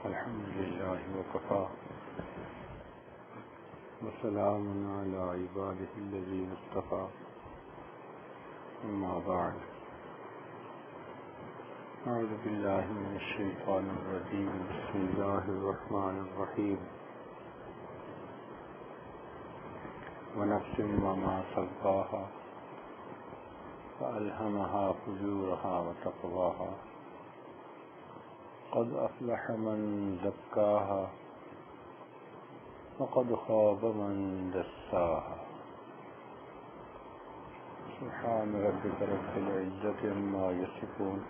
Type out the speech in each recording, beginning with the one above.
الحمد لله وكفى وسلام على عباده الذين اصطفى أما بعد أعوذ بالله من الشيطان الرجيم بسم الله الرحمن الرحيم ونفس وما سواها فألهمها فجورها وتقواها قد أفلح من زكاها وقد خاب من دساها سبحان ربك رب العزة عما يصفون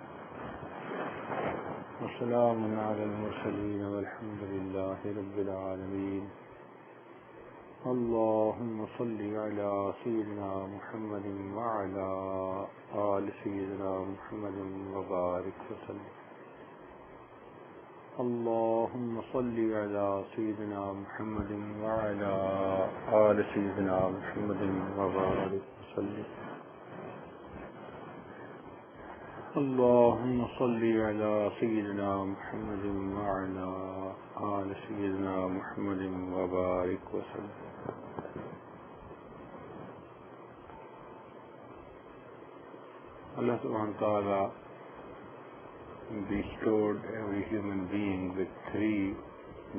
وسلام على المرسلين والحمد لله رب العالمين اللهم صل على سيدنا محمد وعلى آل سيدنا محمد وبارك وسلم اللهم صل على سيدنا محمد وعلى آل سيدنا محمد وبارك وسلم اللهم صل على سيدنا محمد وعلى آل سيدنا محمد وبارك وسلم Allah subhanahu wa ta'ala bestowed every human being with three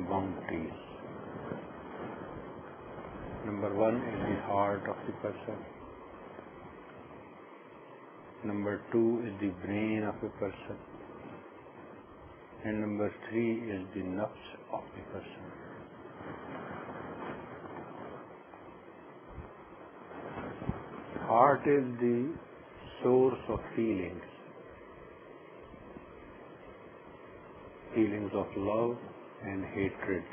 bounties. Number one is the heart of the person. Number two is the brain of a person. And number three is the nafs of the person. Heart is the source of feelings. Feelings of love and hatred.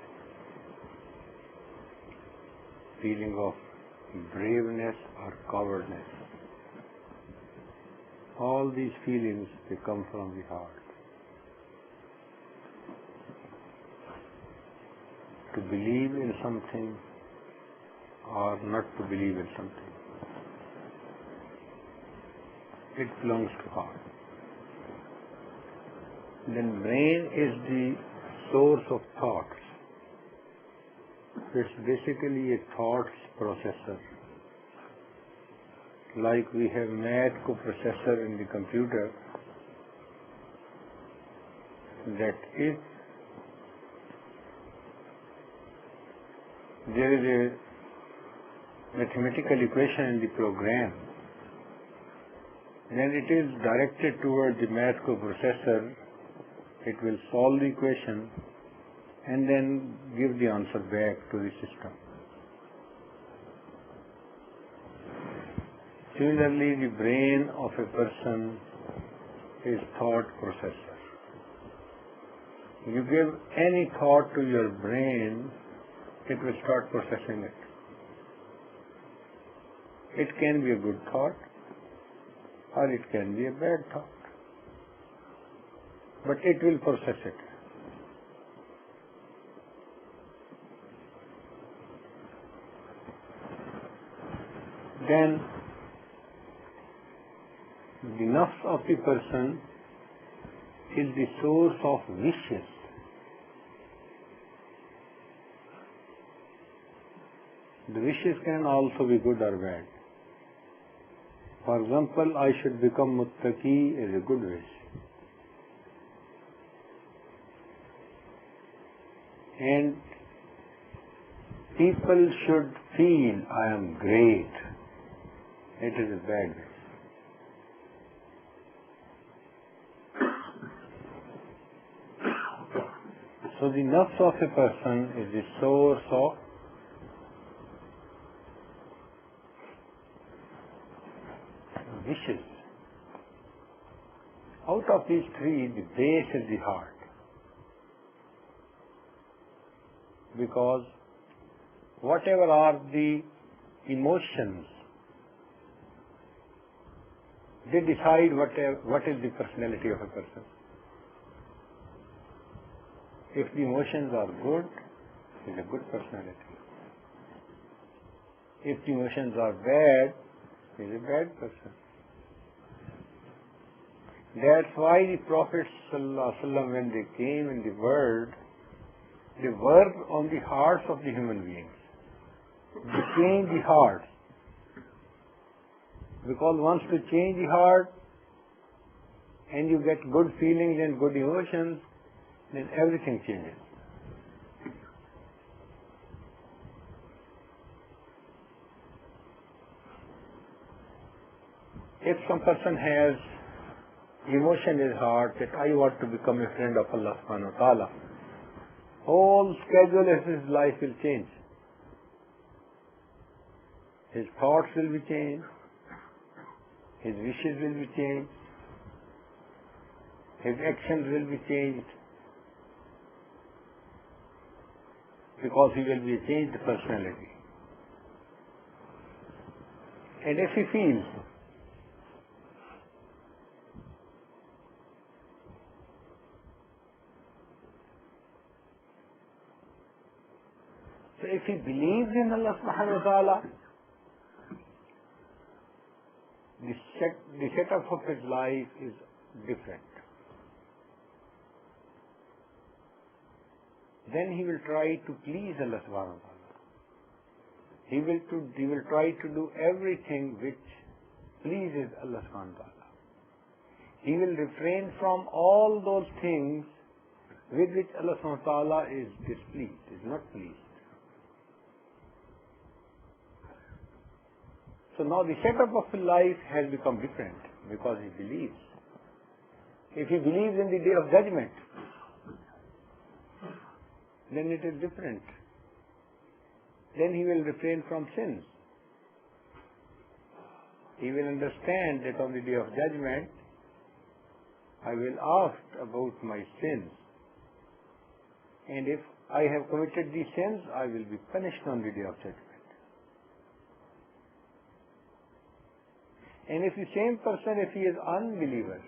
Feeling of braveness or cowardice. All these feelings, they come from the heart. To believe in something or not to believe in something, it belongs to heart. Then brain is the source of thoughts. It's basically a thoughts processor. Like we have math coprocessor in the computer, that if there is a mathematical equation in the program, then it is directed towards the math coprocessor. It will solve the equation and then give the answer back to the system. Similarly, the brain of a person is thought processor. You give any thought to your brain, it will start processing it. It can be a good thought or it can be a bad thought, but it will process it. Then the nafs of the person is the source of wishes. The wishes can also be good or bad. For example, I should become muttaqi is a good wish. And people should feel I am great. It is a bad wish. So the nafs of a person is the source of wishes. Out of these three, the base is the heart. Because whatever are the emotions, they decide what is the personality of a person. If the emotions are good, it's a good personality. If the emotions are bad, it's a bad person. That's why the Prophet ﷺ, when they came in the world, they work on the hearts of the human beings. They change the heart. Because once you change the heart and you get good feelings and good emotions, then everything changes. If some person has emotion in his heart that I want to become a friend of Allah subhanahu wa ta'ala, whole schedule of his life will change. His thoughts will be changed, his wishes will be changed, his actions will be changed, because he will be a changed personality. And if he feels so if he believes in Allah subhanahu wa ta'ala, the setup of his life is different. Then he will try to please Allah subhanahu wa ta'ala. He will try to do everything which pleases Allah subhanahu wa ta'ala. He will refrain from all those things with which Allah subhanahu wa ta'ala is displeased, is not pleased. So now the setup of his life has become different because he believes. If he believes in the day of judgment, then it is different. Then he will refrain from sins. He will understand that on the day of judgment, I will ask about my sins. And if I have committed these sins, I will be punished on the day of judgment. And if the same person, if he is unbeliever,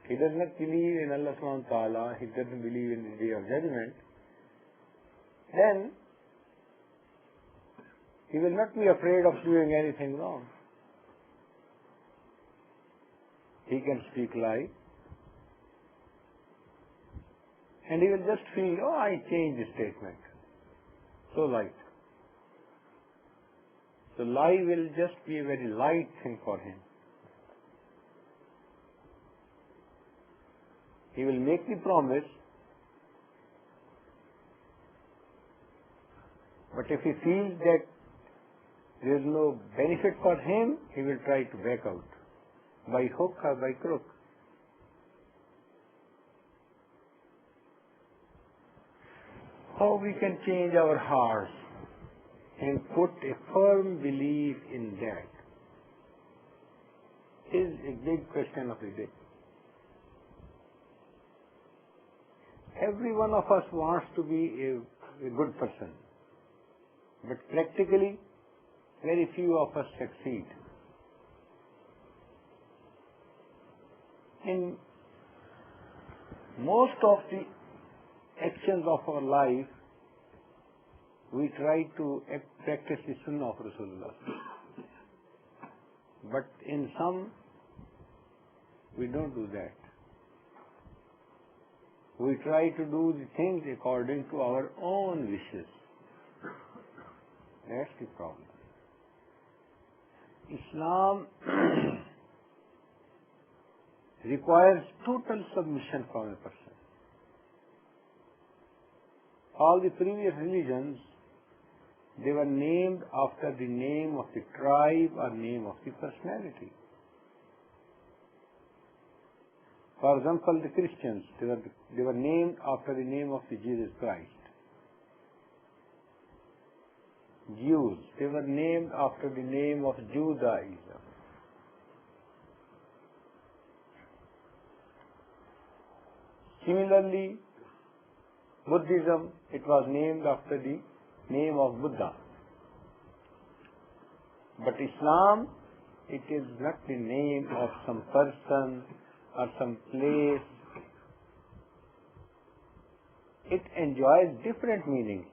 he does not believe in Allah subhanahu wa ta'ala, he doesn't believe in the day of judgment, then he will not be afraid of doing anything wrong. He can speak lie, and he will just feel, oh, I changed the statement. So light. So lie will just be a very light thing for him. He will make the promise, but if he feels that there is no benefit for him, he will try to back out, by hook or by crook. How we can change our hearts and put a firm belief in that is a big question of the day. Every one of us wants to be a good person, but practically very few of us succeed. In most of the actions of our life, we try to practice the sunnah of Rasulullah. But in some, we don't do that. We try to do the things according to our own wishes. That's the problem. Islam requires total submission from a person. All the previous religions, they were named after the name of the tribe or name of the personality. For example, the Christians, they were named after the name of the Jesus Christ. Jews, they were named after the name of Judaism. Similarly, Buddhism, it was named after the name of Buddha. But Islam, it is not the name of some person or some place. It enjoys different meanings.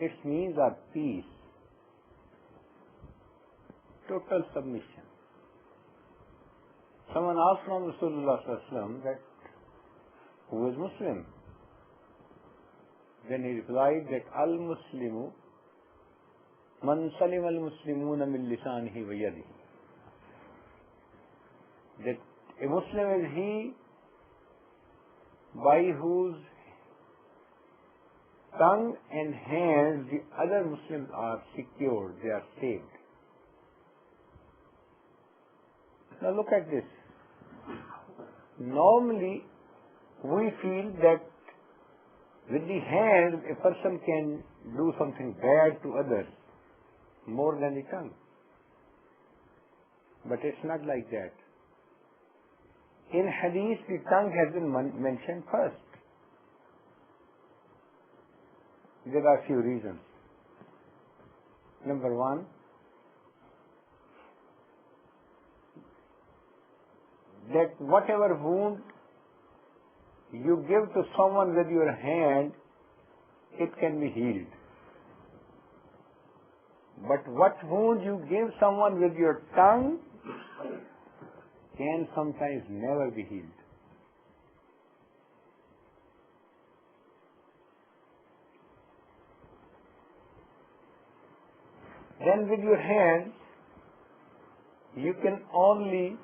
Its means are peace, total submission. Someone asked from Rasulullah sallallahu alaihi wasallam that, who is Muslim? Then he replied that al-Muslimu man salim al-Muslimuna min lisanihi wa yadihi. That a Muslim is he by whose tongue and hands the other Muslims are secured, they are saved. Now look at this. Normally, we feel that with the hand a person can do something bad to others more than the tongue. But it's not like that. In hadith, the tongue has been mentioned first. There are few reasons. Number one, that whatever wound you give to someone with your hand, it can be healed. But what wound you give someone with your tongue can sometimes never be healed. Then with your hand, you can only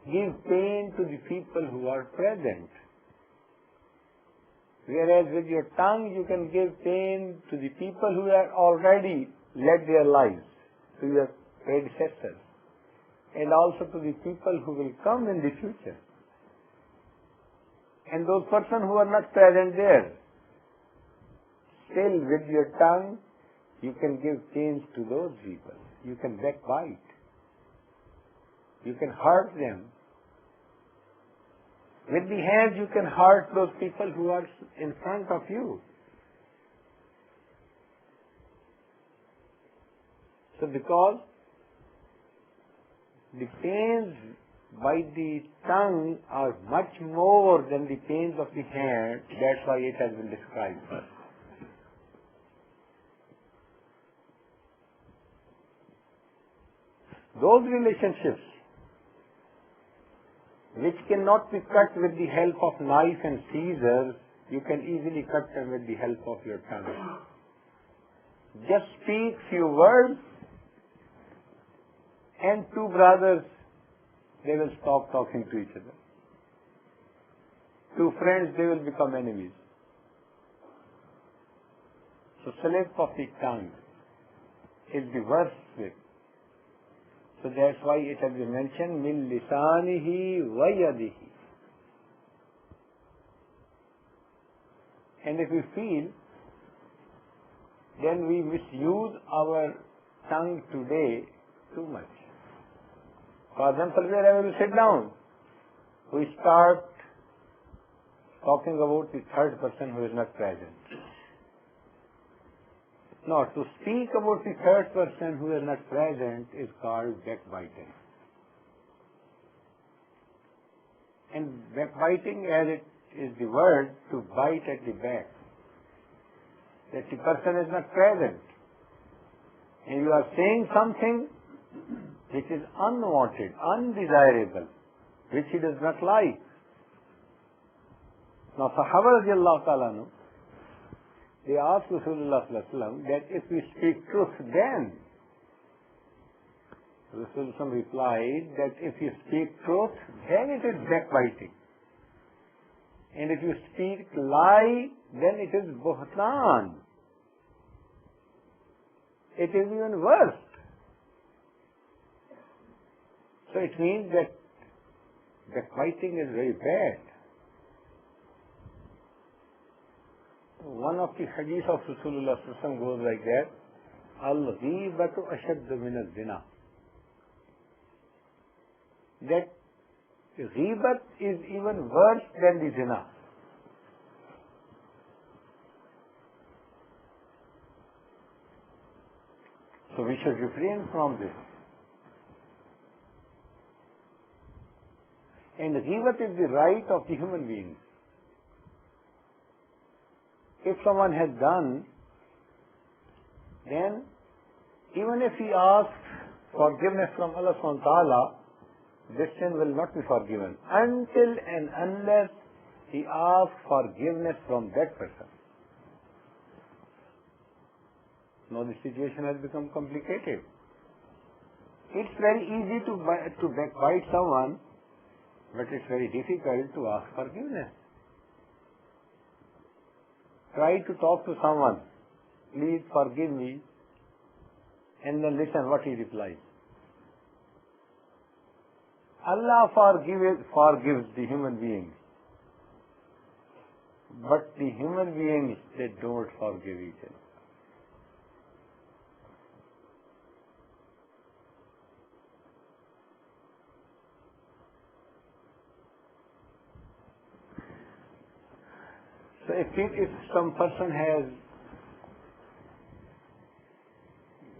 give pain to the people who are present. Whereas with your tongue, you can give pain to the people who have already led their lives, to your predecessors, and also to the people who will come in the future. And those persons who are not present there, still with your tongue, you can give pains to those people. You can backbite. You can hurt them. With the hands, you can hurt those people who are in front of you. So because the pains by the tongue are much more than the pains of the hand, that's why it has been described first. Those relationships which cannot be cut with the help of knife and scissors, you can easily cut them with the help of your tongue. Just speak few words, and two brothers, they will stop talking to each other. Two friends, they will become enemies. So slip of the tongue is the worst slip. So that's why it has been mentioned, min lisanihi wa yadihi. And if we feel, then we misuse our tongue today too much. For example, wherever we sit down, we start talking about the third person who is not present. Now, to speak about the third person who is not present is called backbiting. And backbiting, as it is the word, to bite at the back. That the person is not present. And you are saying something which is unwanted, undesirable, which he does not like. Now, Sahaba radiallahu ta'ala anhu, they asked Rasulullah sallallahu alaihi wasallam that if we speak truth, then Rasulullah replied that if you speak truth, then it is backbiting. And if you speak lie, then it is buhtan. It is even worse. So it means that backbiting is very bad. One of the hadith of Rasulullah goes like that, al-ghibatu ashaddu min al-zina. That ghibat is even worse than the zina. So we should refrain from this. And ghibat is the right of the human beings. If someone has done, then even if he asks forgiveness from Allah subhanahu wa ta'ala, this sin will not be forgiven until and unless he asks forgiveness from that person. Now the situation has become complicated. It's very easy to backbite someone, but it's very difficult to ask forgiveness. Try to talk to someone, please forgive me, and then listen what he replies. Allah forgives the human beings, but the human beings, they don't forgive each other. So if some person has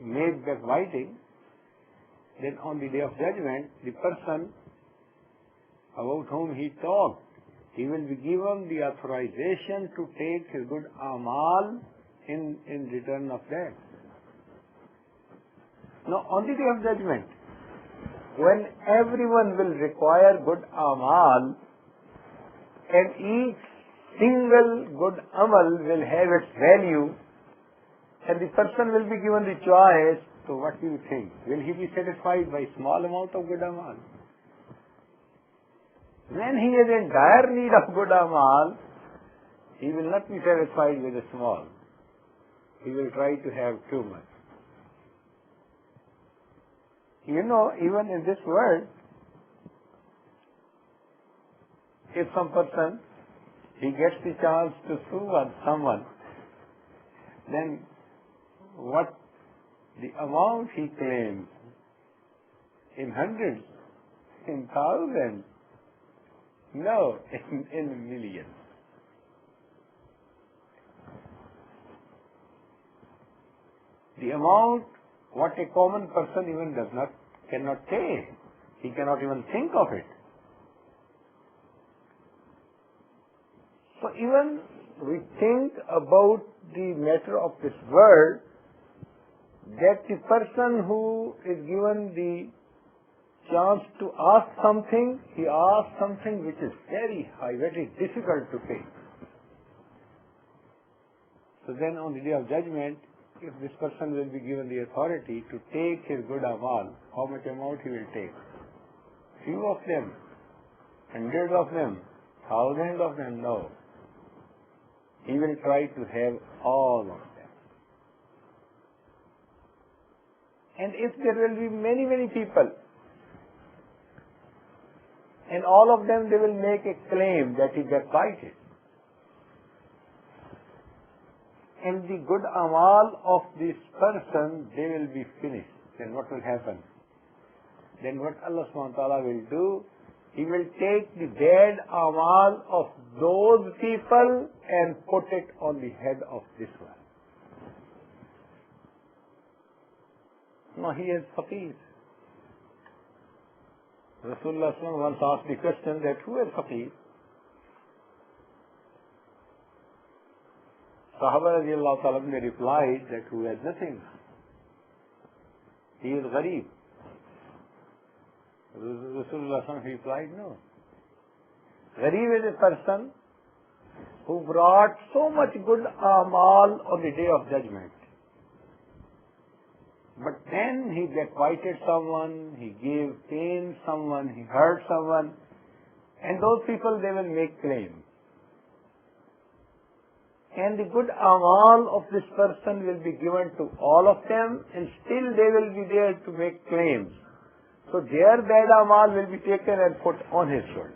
made backbiting, then on the day of judgment, the person about whom he talked, he will be given the authorization to take his good amal in return of that. Now on the day of judgment, when everyone will require good amal, and each single good amal will have its value, and the person will be given the choice, so what do you think? Will he be satisfied by small amount of good amal? When he is in dire need of good amal, he will not be satisfied with a small. He will try to have too much. You know, even in this world, if some person, he gets the chance to sue someone, then what the amount he claims, in hundreds, in thousands, no, in millions. The amount what a common person even cannot pay. He cannot even think of it. So even we think about the matter of this world, that the person who is given the chance to ask something, he asks something which is very high, very difficult to pay. So then on the day of judgment, if this person will be given the authority to take his good amal, how much amount he will take? Few of them, hundreds of them, thousands of them, no. He will try to have all of them. And if there will be many, many people, and all of them, they will make a claim that he backbited, and the good amal of this person, they will be finished, then what will happen? Then what Allah subhanahu wa ta'ala will do, He will take the bad amal of those people and put it on the head of this one. No, he is faqir. Rasulullah once asked the question that who is faqir? Sahaba radiallahu ta'ala they replied that who has nothing. He is gharib. Rasulullah replied, no. Gharib is a person who brought so much good amal on the day of judgment. But then he backbited someone, he gave pain someone, he hurt someone, and those people, they will make claims. And the good amal of this person will be given to all of them, and still they will be there to make claims. So their bad amal will be taken and put on his shoulder.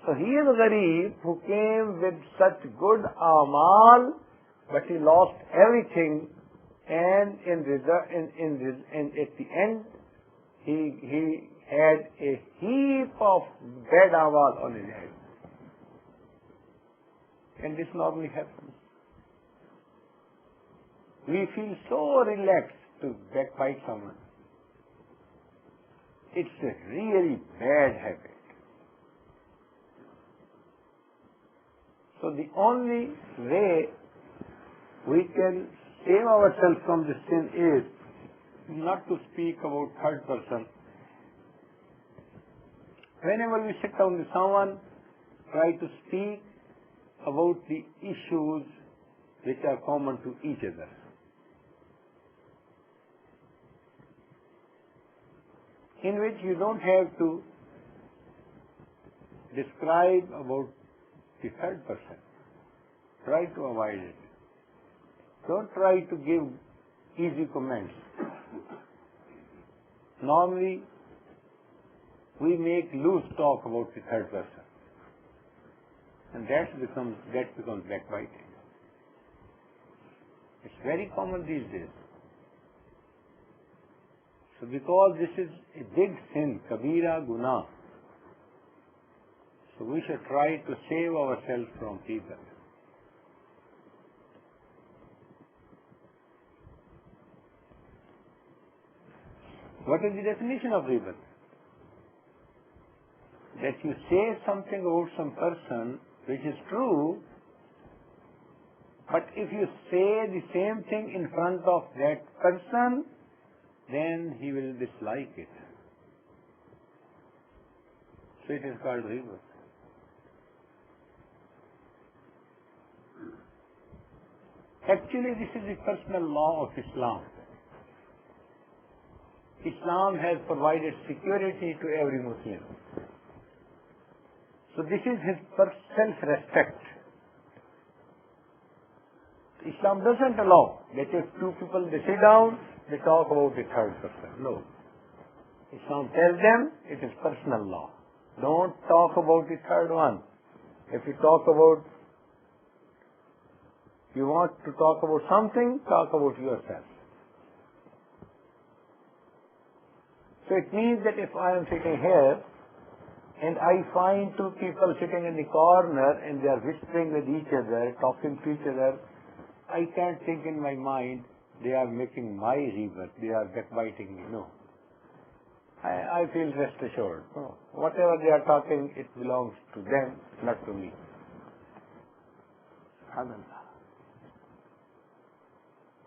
So he is gharib who came with such good amal, but he lost everything, and at the end he had a heap of bad amal on his head. And this normally happens. We feel so relaxed to backbite someone. It's a really bad habit. So the only way we can save ourselves from this sin is not to speak about third person. Whenever we sit down with someone, try to speak about the issues which are common to each other. In which you don't have to describe about the third person. Try to avoid it. Don't try to give easy comments. Normally, we make loose talk about the third person. And that becomes backbiting. It's very common these days. So because this is a big sin, kabira guna, so we should try to save ourselves from people. What is the definition of ghibah? That you say something about some person which is true, but if you say the same thing in front of that person, then he will dislike it. So it is called ghibah. Actually, this is the personal law of Islam. Islam has provided security to every Muslim. So this is his self-respect. Islam doesn't allow that if two people they sit down, they talk about the third person. No. Islam tells them it is personal law. Don't talk about the third one. If you want to talk about something, talk about yourself. So it means that if I am sitting here and I find two people sitting in the corner and they are whispering with each other, talking to each other, I can't think in my mind they are making my ghibah, they are backbiting me. No. I feel rest assured. No. Whatever they are talking, it belongs to them, not to me. Subhanallah.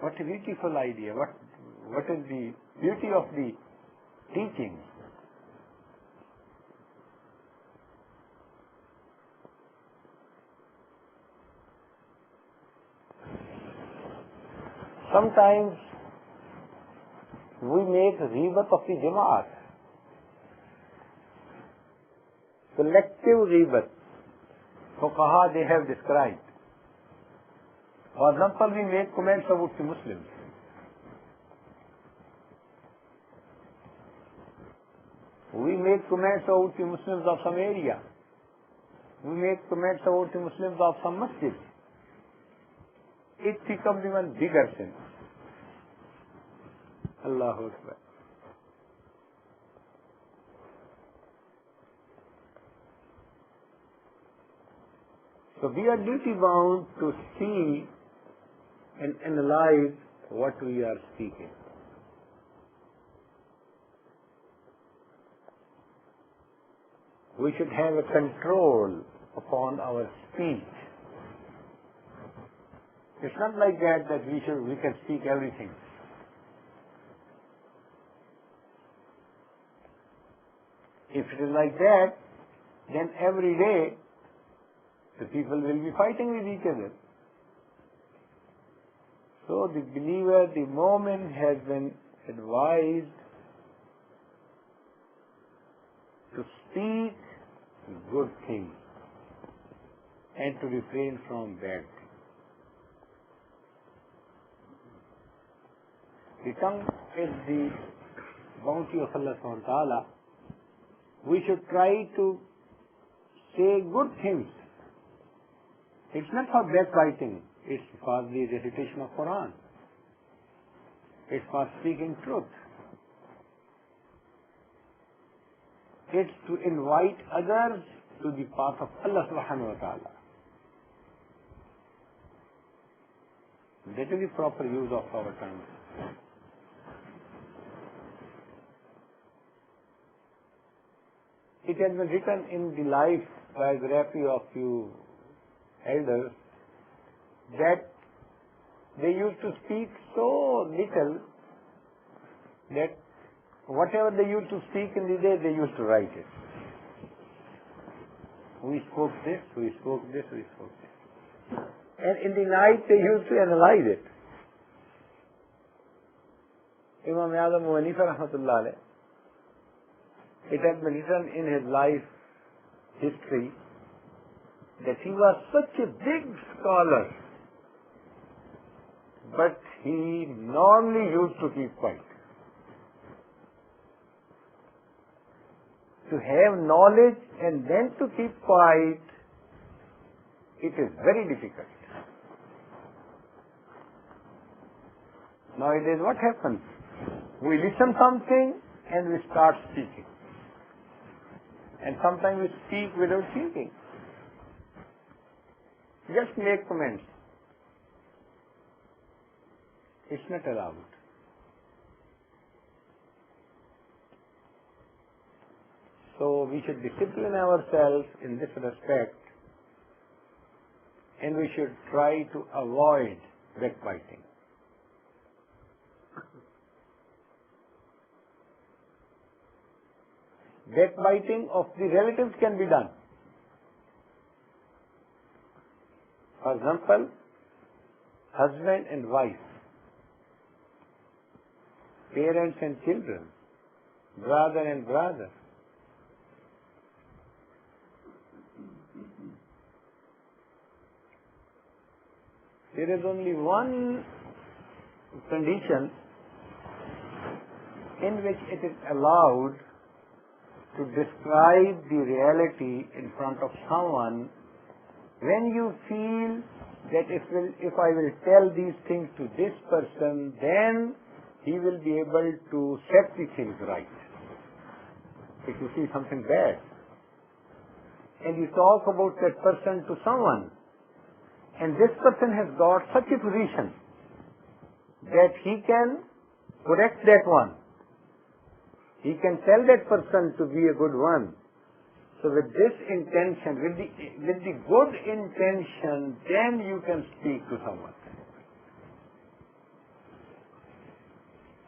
What a beautiful idea. What is the beauty of the teaching? Sometimes we make ghibah of the Jama'at. Collective ghibah. Fuqaha they have described. For example, we make comments about the Muslims. We make comments about the Muslims of some area. We make comments about the Muslims of some masjid. It becomes even bigger sin. Allahu Akbar. So we are duty bound to see and analyze what we are speaking. We should have a control upon our speech. It's not like that we can speak everything. If it is like that, then every day the people will be fighting with each other. So the believer, the mu'min has been advised to speak good things and to refrain from bad things. The tongue is the bounty of Allah subhanahu wa ta'ala. We should try to say good things. It's not for backbiting. It's for the recitation of Quran. It's for speaking truth. It's to invite others to the path of Allah subhanahu wa ta'ala. That is the proper use of our tongue. It has been written in the life biography of few elders that they used to speak so little that whatever they used to speak in the day, they used to write it. We spoke this, we spoke this, we spoke this. And in the night they used to analyze it. Imam Abu Hanifa rahmatullah alayh, it has been written in his life history that he was such a big scholar, but he normally used to keep quiet. To have knowledge and then to keep quiet, it is very difficult. Nowadays what happens? We listen something and we start speaking. And sometimes we speak without thinking. Just make comments. It's not allowed. So we should discipline ourselves in this respect, and we should try to avoid backbiting. Backbiting of the relatives can be done. For example, husband and wife, parents and children, brother and brother. There is only one condition in which it is allowed to describe the reality in front of someone, when you feel that if I will tell these things to this person, then he will be able to set the things right. If you see something bad, and you talk about that person to someone, and this person has got such a position that he can correct that one, he can tell that person to be a good one. So with this intention, with the good intention, then you can speak to someone.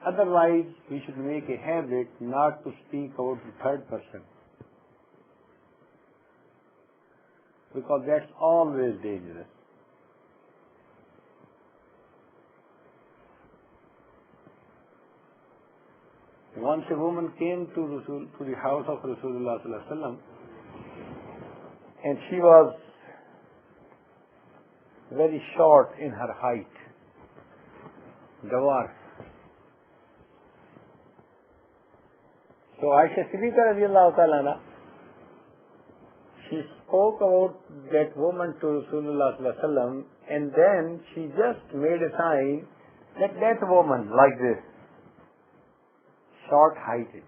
Otherwise, we should make a habit not to speak about the third person, because that's always dangerous. Once a woman came to the house of Rasulullah sallallahu alaihi wasallam, and she was very short in her height, dwarf. So Aisha Siddiqa radiallahu ta'ala anha, she spoke about that woman to Rasulullah sallallahu alaihi wasallam, and then she just made a sign that woman like this, short-heighted.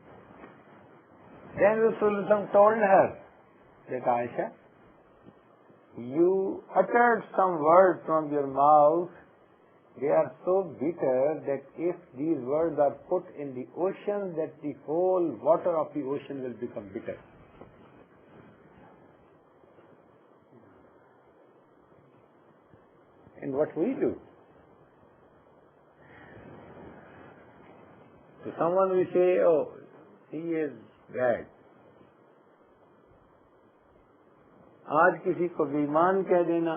Then Rasulullah told her that, Aisha, you uttered some words from your mouth. They are so bitter that if these words are put in the ocean, that the whole water of the ocean will become bitter. And what we do? To someone we say, oh, he is bad. आज किसी को बेईमान कह देना,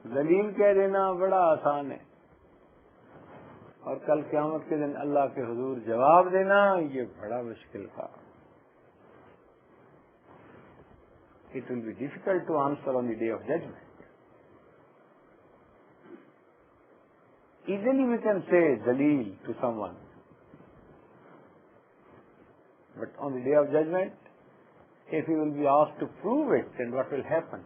दलील कह देना बड़ा आसान है, और कल क़यामत के दिन अल्लाह के हुजूर जवाब देना ये बड़ा मुश्किल था. It will be difficult to answer on the day of judgment. Easily we can say daleel to someone, but on the day of judgment, if he will be asked to prove it, then what will happen?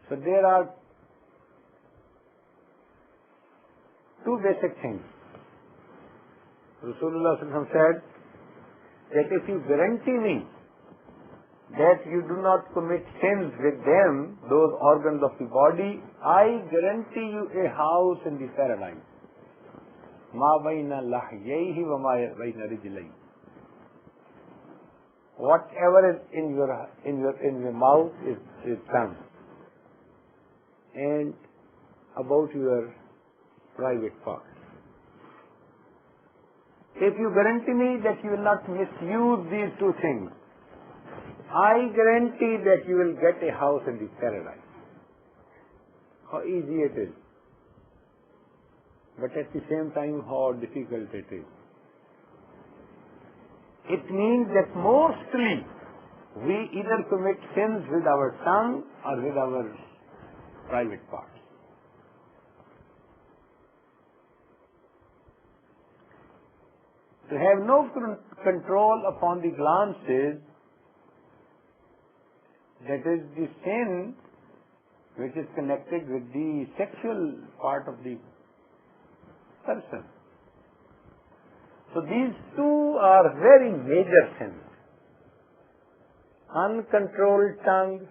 So there are two basic things. Rasulullah said that if you guarantee me that you do not commit sins with them, those organs of the body, I guarantee you a house in the paradise. Ma bayna lahyayhi wa ma bayna rijlayhi. Whatever is in your mouth is tongue, and about your private parts. if you guarantee me that you will not misuse these two things, I guarantee that you will get a house in the paradise. How easy it is. But at the same time, how difficult it is. It means that mostly we either commit sins with our tongue or with our private parts. To have no control upon the glances, that is the sin which is connected with the sexual part of the person. So these two are very major sins. Uncontrolled tongue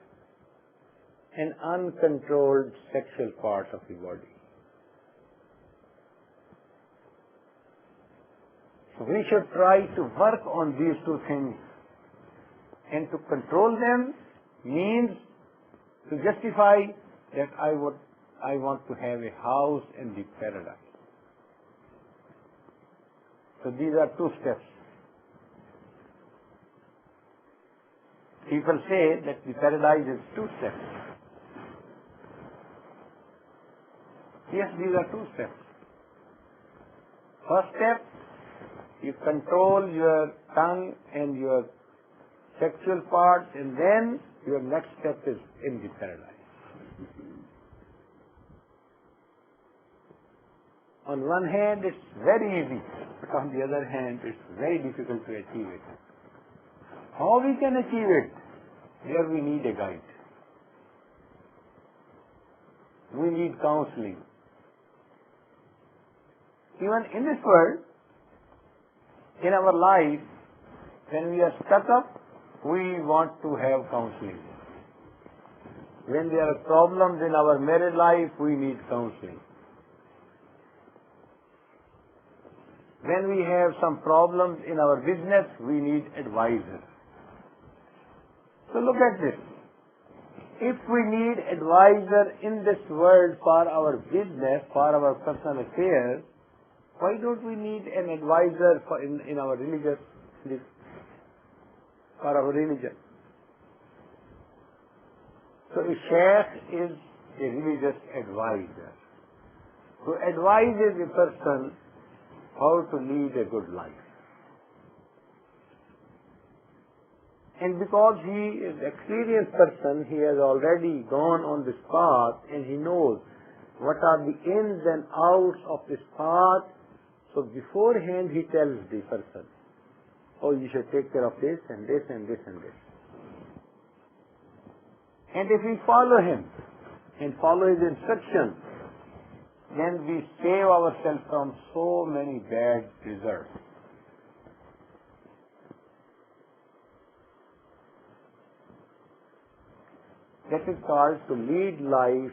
and uncontrolled sexual parts of the body. So we should try to work on these two things, and to control them means to justify that I want to have a house in the paradise. So these are two steps. People say that the paradise is two steps. Yes, these are two steps. First step, you control your tongue and your sexual parts, and then your next step is in the paradise. On one hand, it's very easy, but on the other hand, it's very difficult to achieve it. How we can achieve it? Here we need a guide. We need counseling. Even in this world, in our life, when we are stuck up, we want to have counseling. When there are problems in our married life, we need counseling. When we have some problems in our business, we need advisors. So look at this. If we need advisor in this world for our business, for our personal affairs, why don't we need an advisor for in our religious, for our religion? So a shaykh is a religious advisor who advises a person how to lead a good life. And because he is an experienced person, he has already gone on this path and he knows what are the ins and outs of this path. So beforehand he tells the person, oh, you should take care of this and this and this and this. And if we follow him and follow his instructions, then we save ourselves from so many bad results. That is called to lead life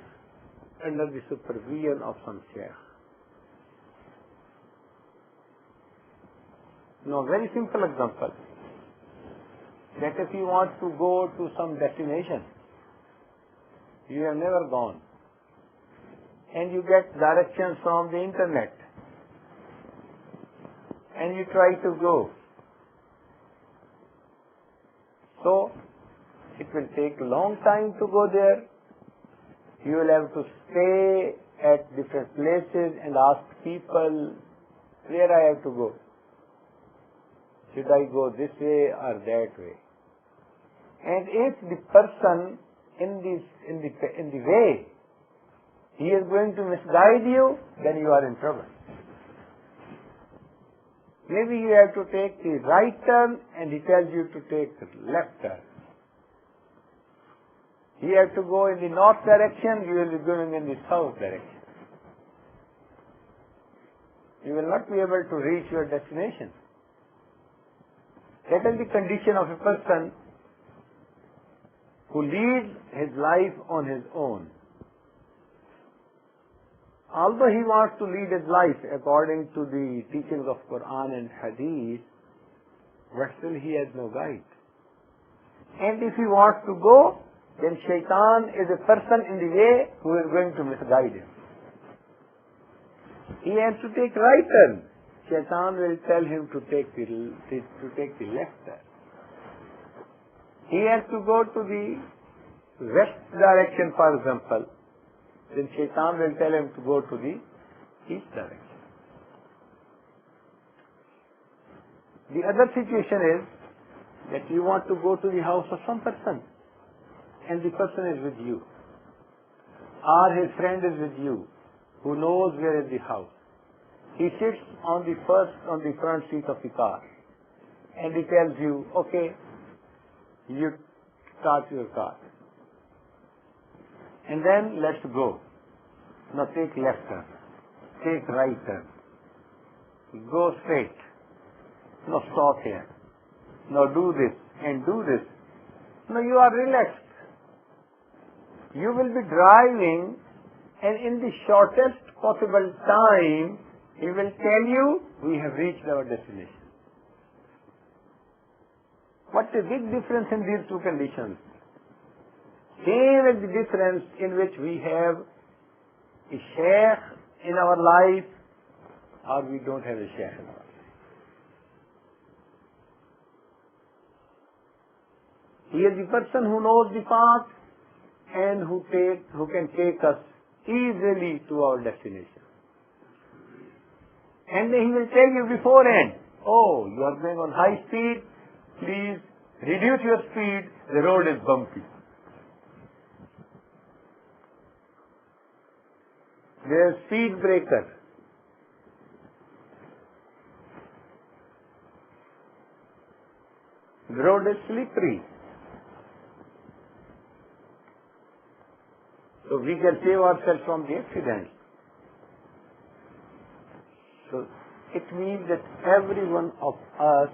under the supervision of some shaykh. Now, very simple example, that if you want to go to some destination, you have never gone, and you get directions from the internet, and you try to go. So, it will take a long time to go there. You will have to stay at different places and ask people, where I have to go. Should I go this way or that way? And if the person in the way, he is going to misguide you, then you are in trouble. Maybe you have to take the right turn and he tells you to take the left turn. You have to go in the north direction, you will be going in the south direction. You will not be able to reach your destination. That is the condition of a person who leads his life on his own. Although he wants to lead his life according to the teachings of Quran and Hadith, but still he has no guide. And if he wants to go, then shaitan is a person in the way who is going to misguide him. He has to take right turn. Shaitan will tell him to take the left turn. He has to go to the west direction, for example. Then Shaitan will tell him to go to the east direction. The other situation is that you want to go to the house of some person, and the person is with you, or his friend is with you, who knows where is the house. He sits on the front seat of the car, and he tells you, okay, you start your car, and then let's go. Now take left turn, take right turn, go straight. Now stop here. Now do this and do this. Now you are relaxed. You will be driving, and in the shortest possible time, he will tell you, we have reached our destination. What's the big difference in these two conditions? Same as the difference in which we have a shaykh in our life, or we don't have a shaykh in our life. He is the person who knows the path and who can take us easily to our destination. And he will tell you beforehand, oh, you are going on high speed, please reduce your speed, the road is bumpy. There is speed breaker. The road is slippery. So we can save ourselves from the accident. So it means that every one of us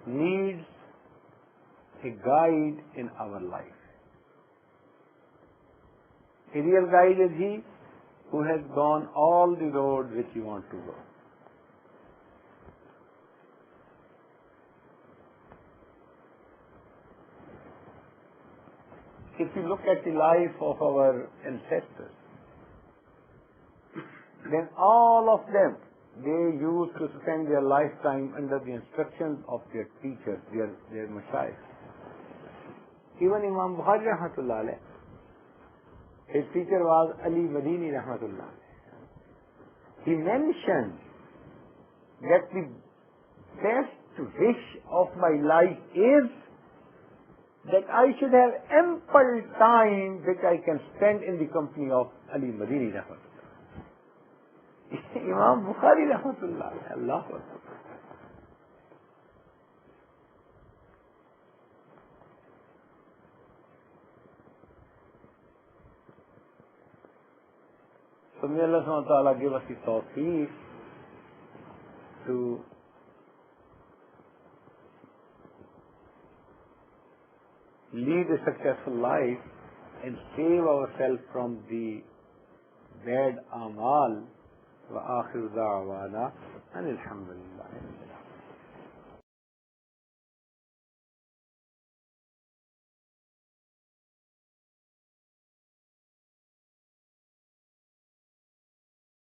needs a guide in our life. A real guide is he who has gone all the road which you want to go. If you look at the life of our ancestors, then all of them, they used to spend their lifetime under the instructions of their teachers, their mashayikh. Even Imam Bukhari rahmatullah alayh, his teacher was Ali Madini rahmatullah alayh. He mentioned that the best wish of my life is that I should have ample time which I can spend in the company of Ali Madini rahmatullah. Imam Bukhari rahmatullah, Allah Akbar. So may Allah subhanahu wa ta'ala give us the tawfiq to lead a successful life and save ourselves from the bad amal. Wa akhiru da'wana and alhamdulillah.